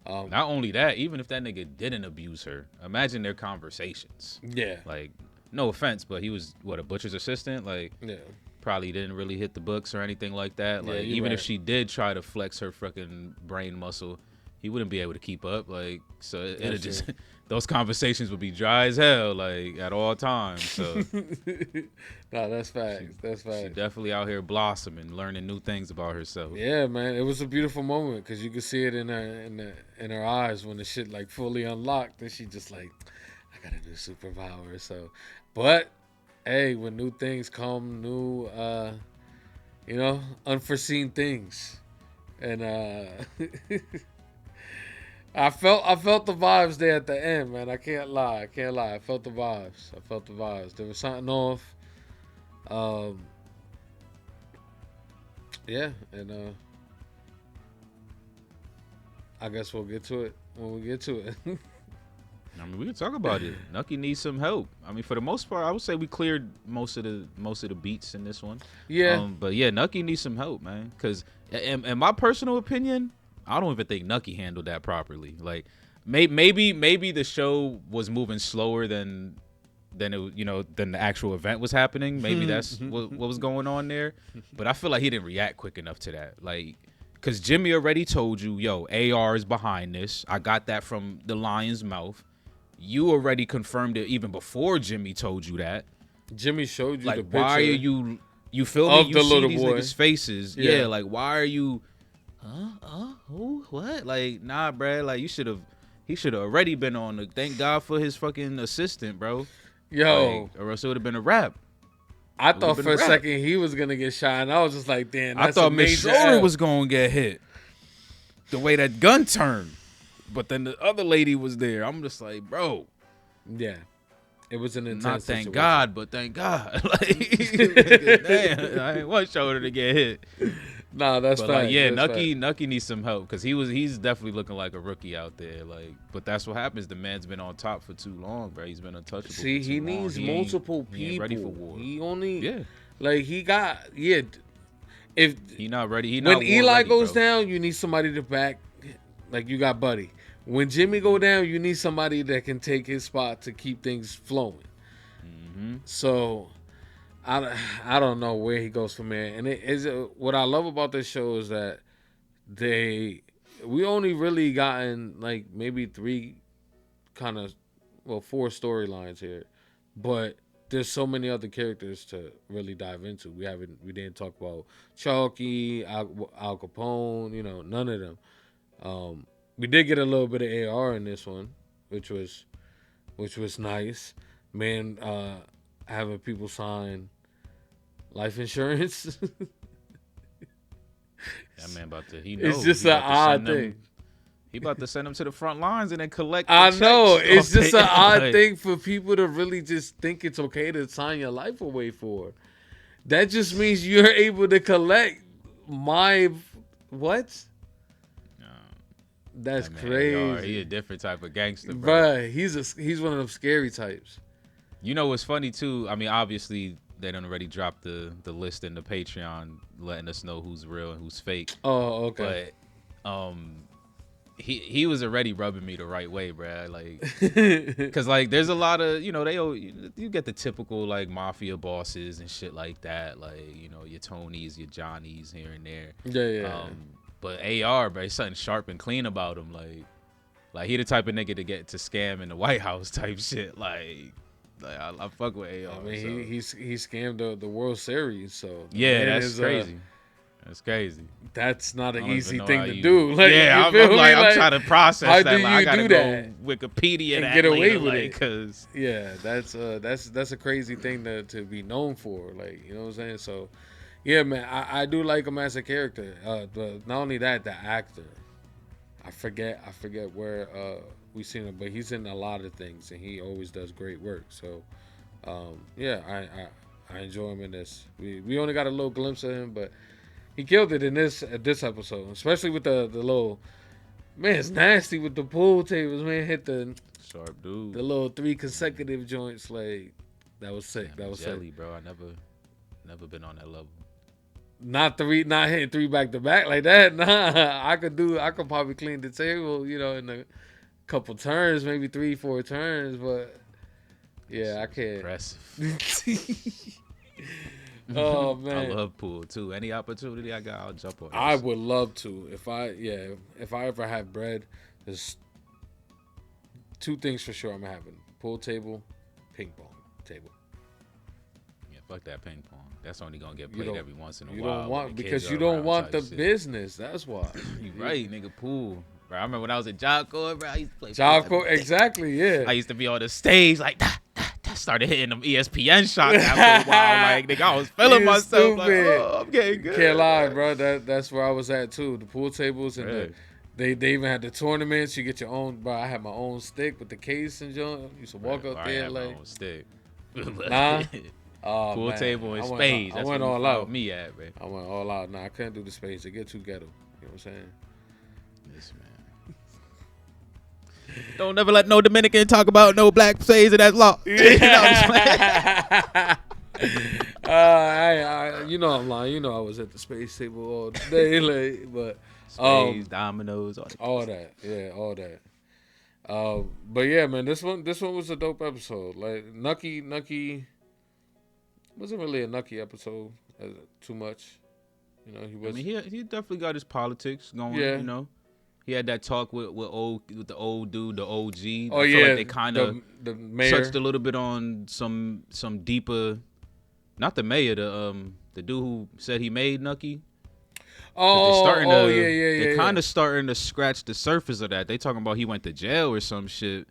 not only that, even if that nigga didn't abuse her, imagine their conversations. Yeah. Like, no offense, but he was a butcher's assistant. Like, yeah, probably didn't really hit the books or anything like that. Yeah, Like, you're even if right. she did try to flex her fucking brain muscle, he wouldn't be able to keep up. Like, so it'd That's just true. those conversations would be dry as hell, like at all times. So no, that's facts. That's she facts. definitely out here blossoming, learning new things about herself. Yeah, man, it was a beautiful moment because you could see it in her eyes when the shit like fully unlocked, and she just like, I got a new superpower. So, but hey, when new things come, new you know, unforeseen things, and I felt the vibes there at the end, man. I can't lie. I felt the vibes. There was something off. Yeah, and I guess we'll get to it when we get to it. I mean, we can talk about it. Nucky needs some help. I mean, for the most part, I would say we cleared most of the beats in this one. Yeah. But yeah, Nucky needs some help, man. Because in my personal opinion, I don't even think Nucky handled that properly. Like, maybe the show was moving slower than it, than the actual event was happening. Maybe that's what was going on there. But I feel like he didn't react quick enough to that. Like, because Jimmy already told you, yo, AR is behind this. I got that from the lion's mouth. You already confirmed it even before Jimmy told you that. Jimmy showed you like, the picture. why are you feel me? Of You the see little these boy. niggas' faces. Yeah. Yeah, like, why are you, who, what? Like, nah, bruh. Like, he should have already been on the, thank God for his fucking assistant, bro. Yo. Like, or else it would have been a rap. I thought for a second he was going to get shot, and I was just like, damn, that's I thought a Miss major Schroeder L. was going to get hit. The way that gun turned. But then the other lady was there. I'm just like, bro. Yeah. It was an intense Not thank situation. God, but thank God. Like, damn, I ain't want Shoulder to get hit. Nah, that's but fact. like, yeah, that's Nucky needs some help because he's definitely looking like a rookie out there. Like, but that's what happens. The man's been on top for too long, bro. He's been untouchable. See, for too he long. needs He ain't- multiple he ain't people. ready for war. He only, Yeah. like, he got, yeah. If he not ready, he when not war Eli ready, goes bro. down, you need somebody to back. Like, you got Buddy. When Jimmy go down, you need somebody that can take his spot to keep things flowing. So, I don't know where he goes from there. And what I love about this show is that we only really gotten like maybe four storylines here, but there's so many other characters to really dive into. We didn't talk about Chalky, Al Capone, none of them. We did get a little bit of AR in this one, which was nice. Man, having people sign life insurance. That man about to. He knows. It's just He an about to odd send them- thing. He about to send them to the front lines and then collect. The I know. checks It's off just the- an odd like- thing for people to really just think it's okay to sign your life away for. That just means you're able to collect my what? That's That man, crazy. he a different type of gangster, bro. Bruh, he's one of them scary types. You know what's funny too? I mean, obviously they done already dropped the list in the Patreon, letting us know who's real and who's fake. Oh, okay. But he was already rubbing me the right way, bruh. Like, cause like there's a lot of you get the typical like mafia bosses and shit like that, like your Tonys, your Johnnies here and there. Yeah. But AR, bro, something sharp and clean about him. Like he the type of nigga to get to scam in the White House type shit. Like I fuck with AR. I mean, so. he scammed the World Series, so the Yeah, man that's is, crazy. That's crazy. That's not I an don't easy even know thing how to you- do. Like, yeah, you I'm feel me? like, I'm trying to process how that. do Like, I you gotta do go that? Wikipedia and that get away later, with like, it? Cause yeah, that's a crazy thing to be known for. Like, you know what I'm saying? So, yeah, man, I do like him as a character. Not only that, the actor. I forget where we've seen him, but he's in a lot of things, and he always does great work. So, yeah, I enjoy him in this. We only got a little glimpse of him, but he killed it in this episode, especially with the little. Man, it's nasty with the pool tables. Man, hit the sharp dude. The little 3 consecutive joints. Like, that was sick. That was jelly, sick. bro. I never been on that level. Not hitting 3 back to back like that. Nah, I could probably clean the table, in a couple turns, maybe 3-4 turns, but yeah, I can't. Impressive. Oh man, I love pool too. Any opportunity I got, I'll jump on. I would love to. If I ever have bread, there's 2 things for sure I'm having: pool table, ping pong table. Yeah, fuck that ping pong. That's only gonna get played every once in a while. You don't want when the because kids you are don't around want the type shit. business. That's why. You right, nigga. Pool. Bro, I remember when I was at Job Corps, bro. I used to play Job pool Corps, every day. exactly. Yeah. I used to be on the stage like that. Started hitting them ESPN shots after a while. Like, nigga, I was feeling You myself. Like, stupid. oh, I'm getting good. Can't lie, bro. That's where I was at too. The pool tables and Right. they even had the tournaments. You get your own. Bro, I had my own stick with the case and joint. Used to walk up I there had my like own stick. Nah. Oh, Pool man. table and I went- spades. I That's went where you all found out. me at, man. I went all out. Nah, I couldn't do the spades. They get too ghetto. You know what I'm saying? This man. Don't never let no Dominican talk about no black slaves, and that's law. You know I'm lying. You know I was at the space table all day, like, but Spades, dominoes, all that. Yeah, all that. But yeah, man, this one was a dope episode. Like Nucky wasn't really a Nucky episode too much. You know, he was. I mean, he definitely got his politics going. Yeah. You know, he had that talk with the old dude, the OG. Oh I feel yeah, like they kind of the mayor touched a little bit on some deeper. Not the mayor, the dude who said he made Nucky. They're kind of starting to scratch the surface of that. They talking about he went to jail or some shit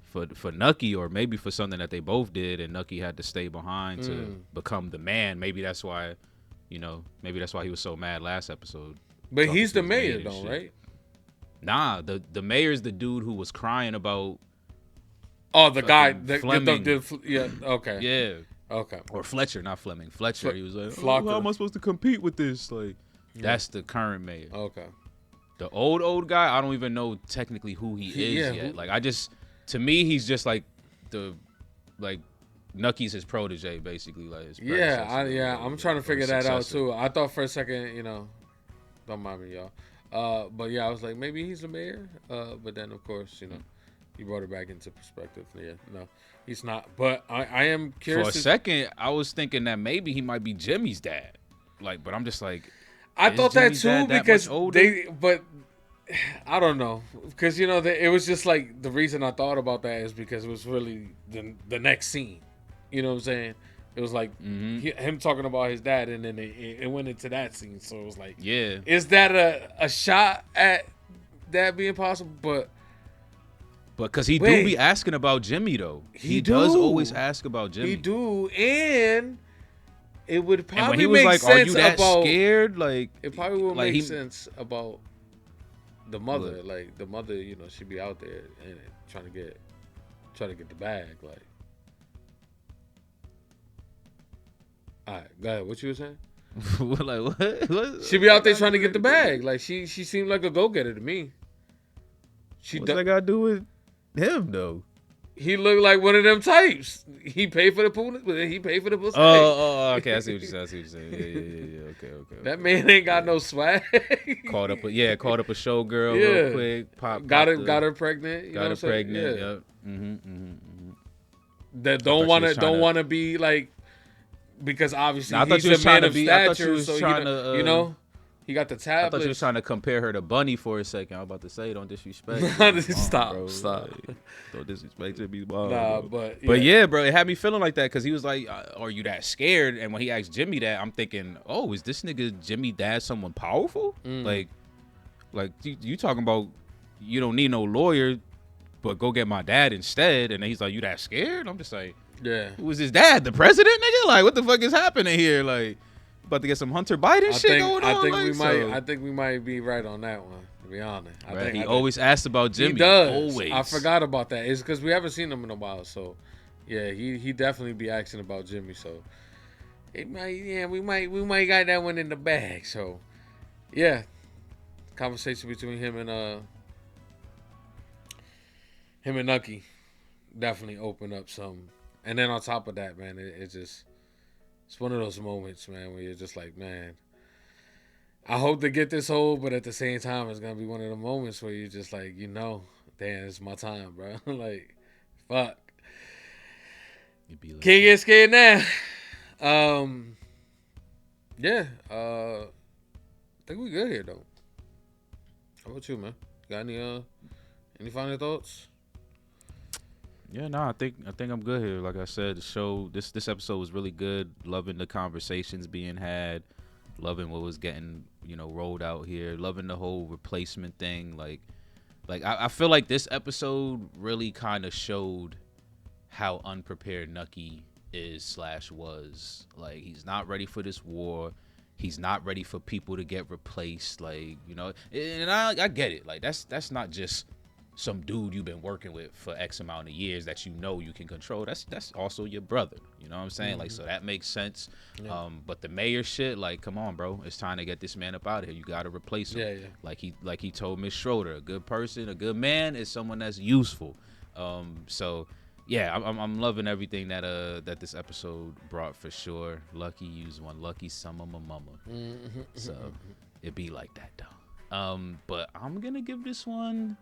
for Nucky, or maybe for something that they both did, and Nucky had to stay behind to become the man. Maybe that's why, maybe that's why he was so mad last episode. But he's the mayor though, right? Nah, the mayor's the dude who was crying about. Oh, the guy, Fleming. yeah, okay, yeah, okay, or Fletcher, not Fleming. Fletcher. He was like, Flocker. how am I supposed to compete with this? Like, that's the current mayor. Okay. The old guy, I don't even know technically who he is yet. Like, to me, he's just like Nucky's his protege, basically. Like, his I'm trying to figure that out too. I thought for a second, don't mind me, y'all. But yeah, I was like, maybe he's the mayor. But then of course, you brought it back into perspective. Yeah, no, he's not. But I am curious. For a second, I was thinking that maybe he might be Jimmy's dad. Like, but I'm just like, I thought that too because but I don't know, because it was just like the reason I thought about that is because it was really the next scene. You know what I'm saying? It was like him talking about his dad, and then it went into that scene. So it was like, yeah, is that a shot at that being possible? But because he do be asking about Jimmy though. He does always ask about Jimmy. He do, and it would probably and when he was make like, sense "Are you that about, scared?" Like, it probably would like make sense about the mother. What? Like the mother, she'd be out there and trying to get the bag. Like, all right, go ahead. What you were saying? Like what? She'd be out there trying to get the bag. Like she seemed like a go-getter to me. What's that got to do with him though? He looked like one of them types. He paid for the pool, but he paid for the pussy. Oh, okay. I see what you're saying. Yeah. Okay. That man ain't got no swag. Called up a showgirl real quick. Got her pregnant. Got her pregnant. Yeah. Yep. That don't want to be like, because obviously he's a man of stature. So he got the tablet. I thought you was trying to compare her to Bunny for a second. I was about to say, don't disrespect. Stop. Like, don't disrespect Jimmy's mom. Nah, bro. but yeah, bro, it had me feeling like that because he was like, "Are you that scared?" And when he asked Jimmy that, I'm thinking, "Oh, is this nigga Jimmy dad someone powerful? Like you talking about you don't need no lawyer, but go get my dad instead?" And then he's like, "You that scared?" I'm just like, "Yeah, who was his dad? The president, nigga? Like, what the fuck is happening here? Like." About to get some Hunter Biden shit going on. I think we might be right on that one. To be honest, he always asks about Jimmy. He does. Always. I forgot about that. It's because we haven't seen him in a while. So, yeah, he definitely be asking about Jimmy. So, we might got that one in the bag. So, yeah, conversation between him and Nucky definitely opened up some. And then on top of that, man, it's one of those moments, man, where you're just like, man, I hope to get this whole, but at the same time, it's going to be one of the moments where you're just like, damn, it's my time, bro. Like, fuck. Can't get scared now. Yeah. I think we good here, though. How about you, man? Got any final thoughts? Yeah, no, I think I'm good here. Like I said, the show, this episode was really good. Loving the conversations being had, loving what was getting rolled out here, loving the whole replacement thing. Like I feel like this episode really kind of showed how unprepared Nucky is/was. Like, he's not ready for this war. He's not ready for people to get replaced. Like, and I get it. Like, that's not just some dude you've been working with for X amount of years that you know you can control. That's also your brother. You know what I'm saying? Like, so that makes sense. Yeah. But the mayor shit, like, come on, bro. It's time to get this man up out of here. You got to replace him. Yeah. Like he told Miss Schroeder, a good person, a good man is someone that's useful. So yeah, I'm loving everything that this episode brought for sure. Lucky used one lucky summer my mama. So it be like that though. But I'm gonna give this one.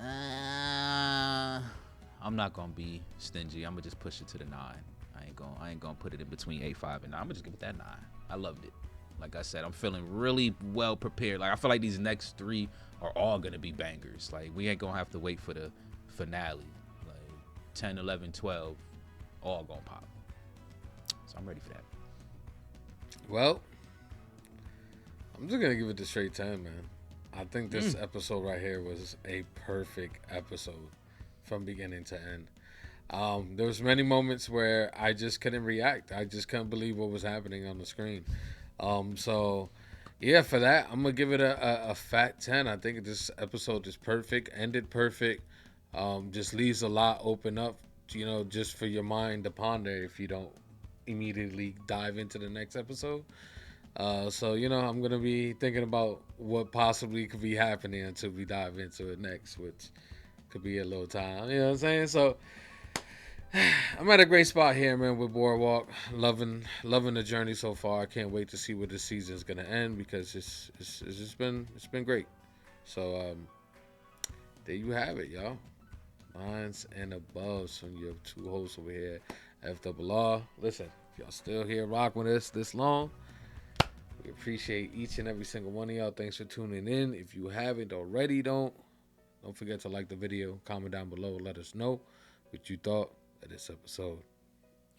I'm not gonna be stingy. I'm gonna just push it to the 9. I ain't gonna put it in between 8.5 and 9. I'm gonna just give it that 9. I loved it. Like I said, I'm feeling really well prepared. Like I feel like these next 3 are all gonna be bangers. Like we ain't gonna have to wait for the finale. Like 10, 11, 12, all gonna pop. So I'm ready for that. Well, I'm just gonna give it the straight 10, man. I think this episode right here was a perfect episode from beginning to end. There was many moments where I just couldn't react. I just couldn't believe what was happening on the screen. So yeah, for that, I'm gonna give it a fat 10. I think this episode is perfect, ended perfect. Just leaves a lot open up, you know, just for your mind to ponder if you don't immediately dive into the next episode. So, you know, I'm going to be thinking about what possibly could be happening until we dive into it next, which could be a little time. You know what I'm saying? So, I'm at a great spot here, man, with Boardwalk. Loving the journey so far. I can't wait to see where the season's going to end because it's just been great. So, there you have it, y'all. 9s and above from your 2 hosts over here, FRR. Listen, if y'all still here rocking with us this long, we appreciate each and every single one of y'all. Thanks for tuning in. If you haven't already, don't forget to like the video, comment down below, let us know what you thought of this episode.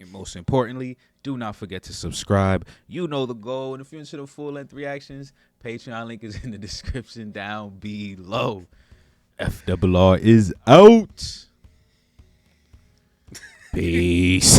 And most importantly, do not forget to subscribe. You know the goal. And if you're into the full-length reactions, Patreon link is in the description down below. FRR is out. Peace.